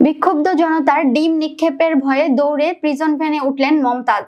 বিক্ষুব্ধ জনতার ডিম নিক্ষেপের ভয়ে দৌড়ে প্রিজন ভ্যানে উঠলেন মমতাজ।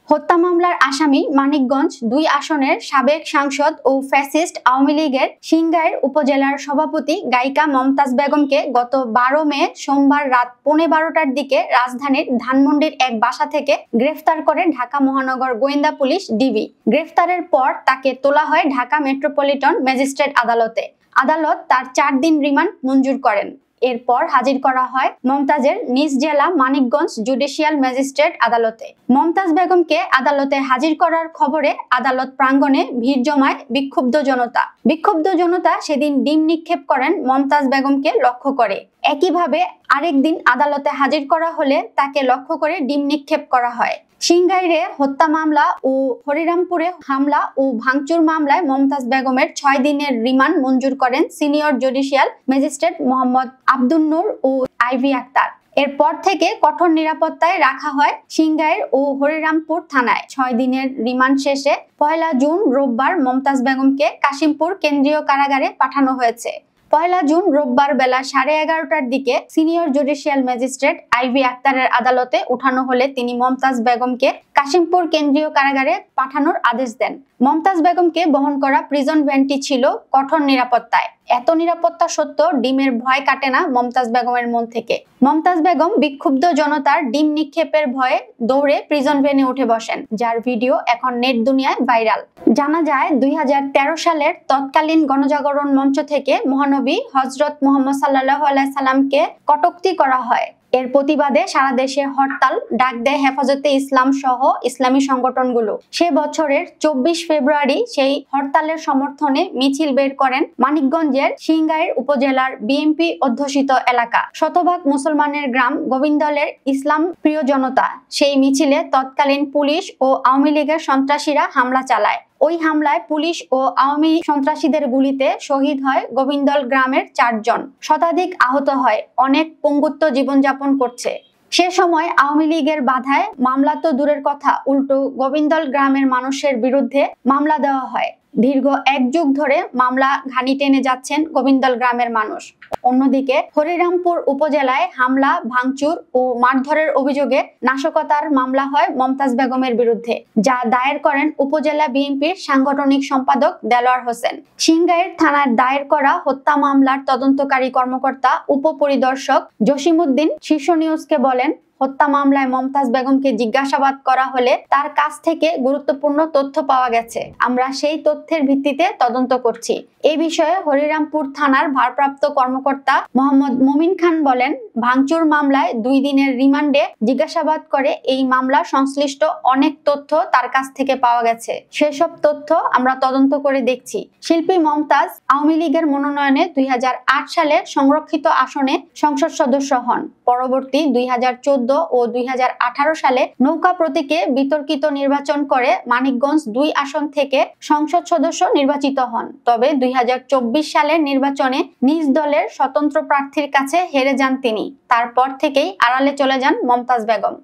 হত্যা মামলার আসামি মানিকগঞ্জ ২ আসনের সাবেক সাংসদ ও ফ্যাসিস্ট আওয়ামী লীগের সিংগাইর উপজেলার সভাপতি গায়িকা মমতাজ বেগমকে গত ১২ মে সোমবার রাত ১:১৫টার দিকে রাজধানীর ধানমন্ডির এক বাসা থেকে গ্রেফতার করে ঢাকা মহানগর গোয়েন্দা পুলিশ ডিবি। গ্রেফতারের পর তাকে তোলা হয় ঢাকা মেট্রোপলিটন ম্যাজিস্ট্রেট আদালতে। আদালত তার ৪ দিন রিমান্ড মঞ্জুর করেন। এরপর হাজির করা হয় মমতাজের নিজ জেলা মানিকগঞ্জ জুডিশিয়াল ম্যাজিস্ট্রেট আদালতে। মমতাজ বেগমকে আদালতে হাজির করার খবরে আদালত প্রাঙ্গণে ভিড় জমায় বিক্ষুব্ধ জনতা সেদিন ডিম নিক্ষেপ করেন মমতাজ বেগমকে লক্ষ্য করে। একইভাবে আরেকদিন আদালতে হাজির করা হলে তাকে লক্ষ্য করে ডিম নিক্ষেপ করা হয়। সিংগাইরে হত্যা মামলা ও হরিরামপুরে হামলা ও ভাঙচুর মামলায় মমতাজ বেগমের ৬ দিনের রিমান্ড মঞ্জুর করেন senior judicial magistrate Mohammad Abdun নূর ও আইভি আক্তার। এরপর থেকে কঠোর নিরাপত্তায় রাখা হয় সিংগাইর ও হরিরামপুর থানায়। ৬ দিনের রিমান্ড শেষে ১ জুন রোববার মমতাজ বেগমকে কাশিমপুর কেন্দ্রীয় কারাগারে পাঠানো হয়েছে। ১ জুন রোববার বেলা ১১:৩০টার দিকে সিনিয়র জুডিশিয়াল ম্যাজিস্ট্রেট আইভি আক্তারের আদালতে উঠানো হলে তিনি মমতাজ বেগমকে কাশিমপুর কেন্দ্রীয় কারাগারে পাঠানোর আদেশ দেন। মমতাজ বেগমকে বহন করা প্রিজন ভ্যানটি ছিল কঠোর নিরাপত্তায়। এত নিরাপত্তা সত্ত্বেও ডিমের ভয় কাটে না মমতাজ বেগমের মন থেকে। মমতাজ বেগম বিক্ষুব্ধ জনতার ডিম নিক্ষেপের ভয়ে দৌড়ে প্রিজন ভ্যানে উঠে বসেন, যার ভিডিও এখন নেট দুনিয়ায় ভাইরাল। জানা যায় ২০১৩ সালের তৎকালীন গণজাগরণ মঞ্চ থেকে মহানবী হযরত মুহাম্মদ সাল্লাল্লাহু আলাইহি সাল্লামকে কটূক্তি করা হয়। এর প্রতিবাদে সারা দেশে হরতাল ডাক দেয় হেফাজতে ইসলাম সহ ইসলামী সংগঠনগুলো। সে বছরের ২৪ ফেব্রুয়ারি সেই হরতালের সমর্থনে মিছিল বের করেন মানিকগঞ্জের সিংগাইর উপজেলার বিএনপি অধ্যুষিত এলাকা। শতভাগ মুসলমানের গ্রাম গোবিন্দলের ইসলাম প্রিয় জনতা সেই মিছিলে তৎকালীন পুলিশ ও আওয়ামী লীগের সন্ত্রাসীরা হামলা চালায়। ওই হামলায় পুলিশ ও আওয়ামী সন্ত্রাসীদের গুলিতে শহীদ হয় গোবিন্দল গ্রামের ৪ জন, শতাধিক আহত হয়, অনেক পঙ্গুত্ব জীবনযাপন করছে। সে সময় আওয়ামী লীগের বাধায় মামলা তো দূরের কথা, উল্টো গোবিন্দল গ্রামের মানুষের বিরুদ্ধে মামলা দেওয়া হয়। দীর্ঘ ১ যুগ ধরে মামলা ঘানি টেনে যাচ্ছেন গোবিন্দল গ্রামের মানুষ। অন্যদিকে হরিরামপুর উপজেলায় হামলা, ভাঙচুর ও মারধরের অভিযোগে নাশকতার মামলা হয় মমতাজ বেগমের বিরুদ্ধে, যা দায়ের করেন উপজেলা বিএনপির সাংগঠনিক সম্পাদক দেলোয়ার হোসেন। সিংগাইর থানায় দায়ের করা হত্যা মামলার তদন্তকারী কর্মকর্তা উপপরিদর্শক জসিমউদ্দিন শীর্ষ নিউজকে বলেন, হত্যা মামলায় মমতাজ বেগমকে জিজ্ঞাসাবাদ করা হলে তার কাছ থেকে গুরুত্বপূর্ণ তথ্য পাওয়া গেছে। আমরা সেই তথ্যের ভিত্তিতে তদন্ত করছি। এই বিষয়ে হরিরামপুর থানার ভারপ্রাপ্ত কর্মকর্তা মোহাম্মদ মুমিন খান বলেন, ভাঙচুর মামলায় ২ দিনের রিমান্ডে জিজ্ঞাসাবাদ করে এই মামলা সংশ্লিষ্ট অনেক তথ্য তার কাছ থেকে পাওয়া গেছে। সেসব তথ্য আমরা তদন্ত করে দেখছি। শিল্পী মমতাজ আওয়ামী লীগের মনোনয়নে ২০০৮ সালে সংরক্ষিত আসনে সংসদ সদস্য হন। পরবর্তী ২০১৪ ও ২০১৮ সালে নৌকা প্রতীকে বিতর্কিত নির্বাচন করে মানিকগঞ্জ ২ আসন থেকে সংসদ সদস্য নির্বাচিত হন। তবে ২০২৪ সালের নির্বাচনে নিজ দলের স্বতন্ত্র প্রার্থীর কাছে হেরে যান তিনি। তারপর থেকেই আড়ালে চলে যান মমতাজ বেগম।